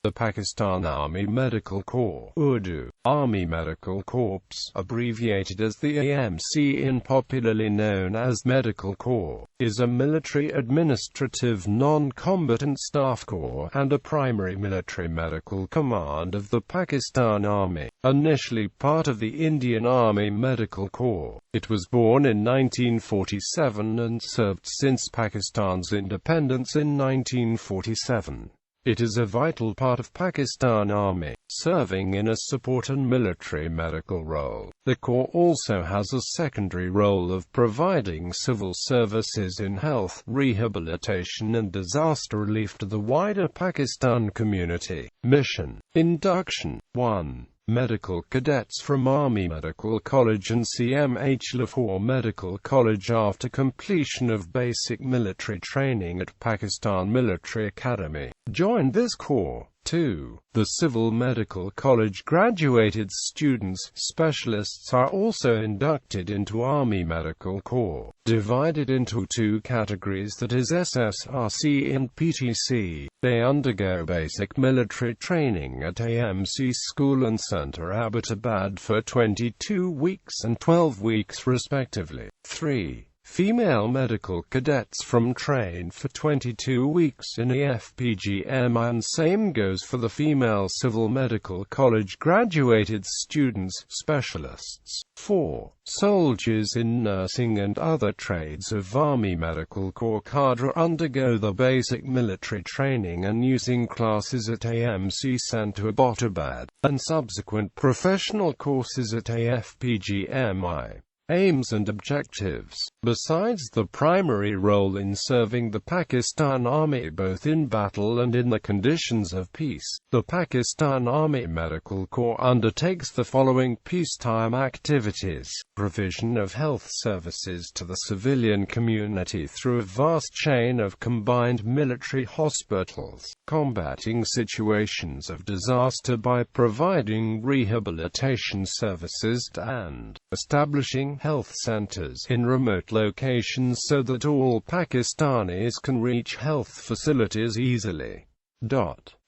The Pakistan Army Medical Corps, Urdu, Army Medical Corps, abbreviated as the AMC and popularly known as Medical Corps, is a military administrative non-combatant staff corps and a primary military medical command of the Pakistan Army, initially part of the Indian Army Medical Corps. It was born in 1947 and served since Pakistan's independence in 1947. It is a vital part of Pakistan Army, serving in a support and military medical role. The Corps also has a secondary role of providing civil services in health, rehabilitation and disaster relief to the wider Pakistan community. Mission. Induction. 1. Medical cadets from Army Medical College and CMH Lahore Medical College after completion of basic military training at Pakistan Military Academy, joined this corps. 2. The Civil Medical College graduated students, specialists are also inducted into Army Medical Corps, divided into two categories, that is SSRC and PTC. They undergo basic military training at AMC School and Centre Abbottabad for 22 weeks and 12 weeks respectively. 3. Female medical cadets from train for 22 weeks in AFPGM, and same goes for the female Civil Medical College graduated students, specialists. 4. Soldiers in nursing and other trades of Army Medical Corps cadre undergo the basic military training and using classes at AMC Centre Abbottabad, and subsequent professional courses at AFPGMI. Aims and objectives. Besides the primary role in serving the Pakistan Army both in battle and in the conditions of peace, the Pakistan Army Medical Corps undertakes the following peacetime activities: provision of health services to the civilian community through a vast chain of combined military hospitals, combating situations of disaster by providing rehabilitation services and establishing health centers in remote locations so that all Pakistanis can reach health facilities easily.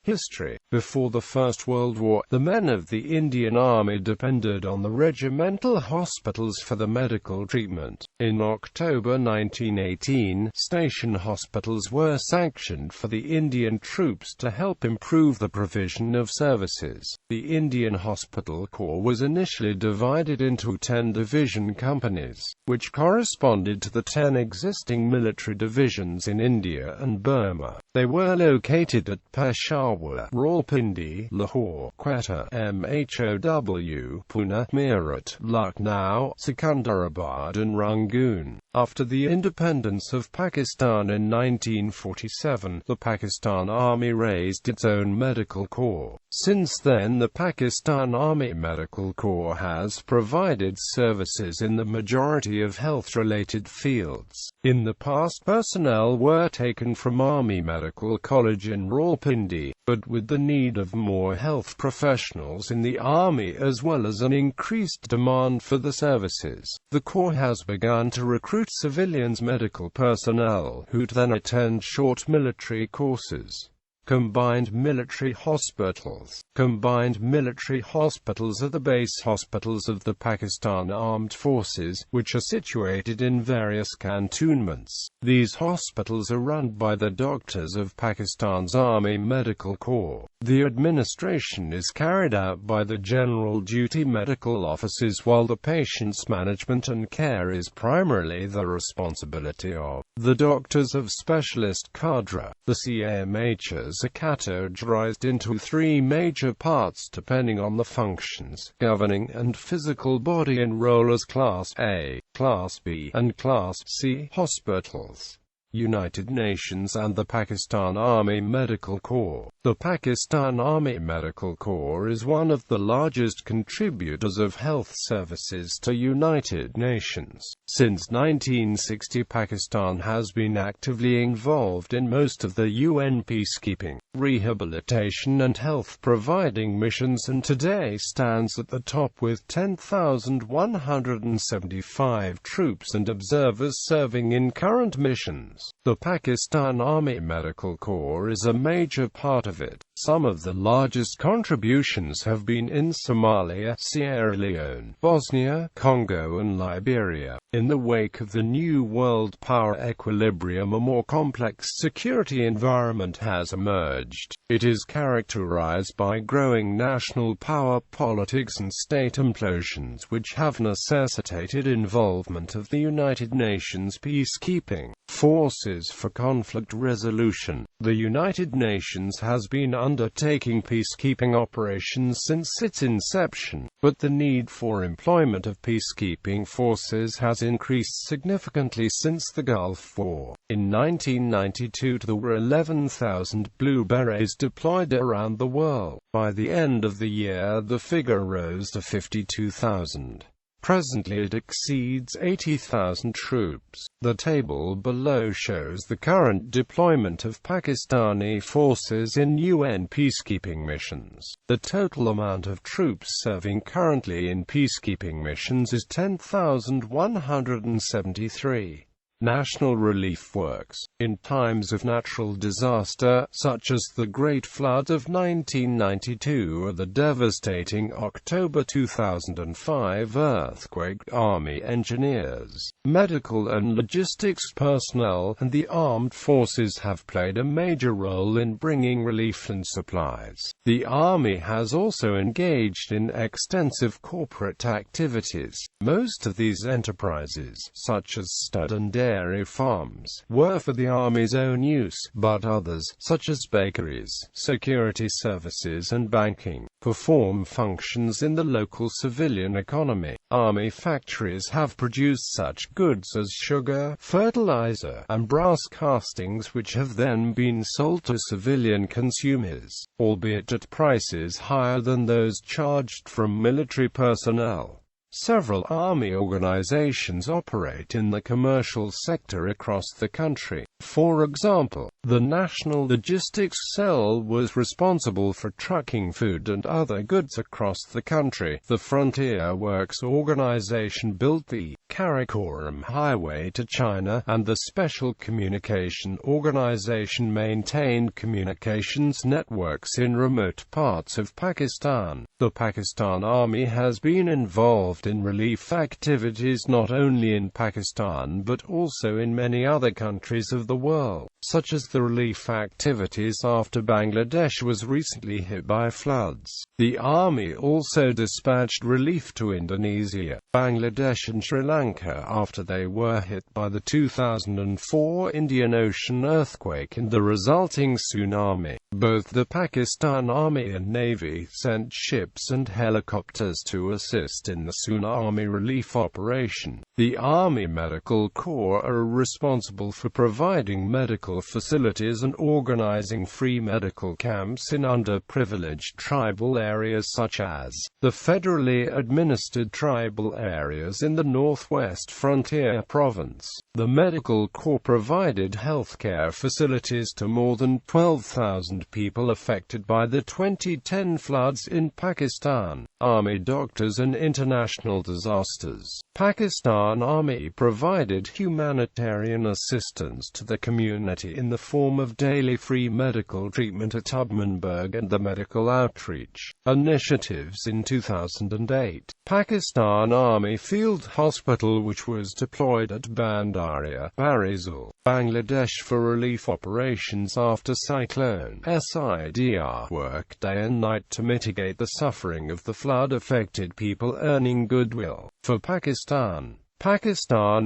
History. Before the First World War, the men of the Indian Army depended on the regimental hospitals for the medical treatment. In October 1918, station hospitals were sanctioned for the Indian troops to help improve the provision of services. The Indian Hospital Corps was initially divided into 10 division companies, which corresponded to the 10 existing military divisions in India and Burma. They were located at Peshawar, Rawalpindi, Lahore, Quetta, Mhow, Pune, Meerut, Lucknow, Secunderabad and Rangoon. After the independence of Pakistan in 1947, the Pakistan Army raised its own medical corps. Since then, the Pakistan Army Medical Corps has provided services in the majority of health-related fields. In the past, personnel were taken from Army Medical College in Rawalpindi, but with the need of more health professionals in the Army as well as an increased demand for the services, the Corps has begun to recruit civilians medical personnel who then attend short military courses. Combined military hospitals. Combined military hospitals are the base hospitals of the Pakistan Armed Forces, which are situated in various cantonments. These hospitals are run by the doctors of Pakistan's Army Medical Corps. The administration is carried out by the General Duty Medical Officers, while the patient's management and care is primarily the responsibility of the doctors of specialist cadre. The CMHs are categorized into 3 major parts depending on the functions, governing and physical body and role as Class A, Class B, and Class C hospitals. United Nations and the Pakistan Army Medical Corps. The Pakistan Army Medical Corps is one of the largest contributors of health services to United Nations. Since 1960, Pakistan has been actively involved in most of the UN peacekeeping, rehabilitation and health providing missions, and today stands at the top with 10,175 troops and observers serving in current missions. The Pakistan Army Medical Corps is a major part of it. Some of the largest contributions have been in Somalia, Sierra Leone, Bosnia, Congo and Liberia. In the wake of the new world power equilibrium, a more complex security environment has emerged. It is characterized by growing national power politics and state implosions, which have necessitated involvement of the United Nations peacekeeping forces for conflict resolution. The United Nations has been undertaking peacekeeping operations since its inception, but the need for employment of peacekeeping forces has increased significantly since the Gulf War. In 1992 there were 11,000 Blue Berets deployed around the world. By the end of the year the figure rose to 52,000. Presently it exceeds 80,000 troops. The table below shows the current deployment of Pakistani forces in UN peacekeeping missions. The total amount of troops serving currently in peacekeeping missions is 10,173. National relief works. In times of natural disaster, such as the Great Flood of 1992 or the devastating October 2005 earthquake, Army engineers, medical and logistics personnel, and the armed forces have played a major role in bringing relief and supplies. The Army has also engaged in extensive corporate activities. Most of these enterprises, such as stud and dairy farms, were for the Army's own use, but others, such as bakeries, security services and banking, perform functions in the local civilian economy. Army factories have produced such goods as sugar, fertilizer, and brass castings which have then been sold to civilian consumers, albeit at prices higher than those charged from military personnel. Several Army organizations operate in the commercial sector across the country. For example, the National Logistics Cell was responsible for trucking food and other goods across the country. The Frontier Works organization built the Karakoram Highway to China, and the Special Communication Organization maintained communications networks in remote parts of Pakistan. The Pakistan Army has been involved in relief activities not only in Pakistan but also in many other countries of the world, such as the relief activities after Bangladesh was recently hit by floods. The Army also dispatched relief to Indonesia, Bangladesh and Sri Lanka after they were hit by the 2004 Indian Ocean earthquake and the resulting tsunami. Both the Pakistan Army and Navy sent ships and helicopters to assist in the tsunami relief operation. The Army Medical Corps are responsible for providing medical facilities and organizing free medical camps in underprivileged tribal areas such as the federally administered tribal areas in the Northwest Frontier Province. The Medical Corps provided healthcare facilities to more than 12,000 people affected by the 2010 floods in Pakistan. Army doctors and international disasters. Pakistan Army provided humanitarian assistance to the community in the form of daily free medical treatment at Tubmanburg and the medical outreach initiatives in 2008. Pakistan Army Field Hospital, which was deployed at Bandaria, Barizal, Bangladesh for relief operations after Cyclone Sidr, worked day and night to mitigate the suffering of the flood-affected people, earning goodwill. For Pakistan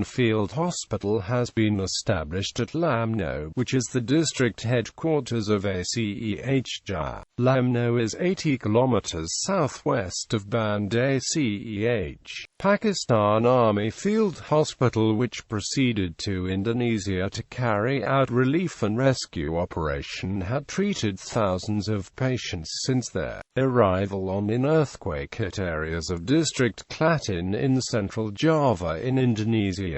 Field Hospital has been established at Lamno, which is the district headquarters of ACEH. Lamno is 80 kilometers southwest of Band ACEH. Pakistan Army Field Hospital, which proceeded to Indonesia to carry out relief and rescue operation, had treated thousands of patients since their arrival in earthquake-hit areas of District Klaten in central Java in Indonesia.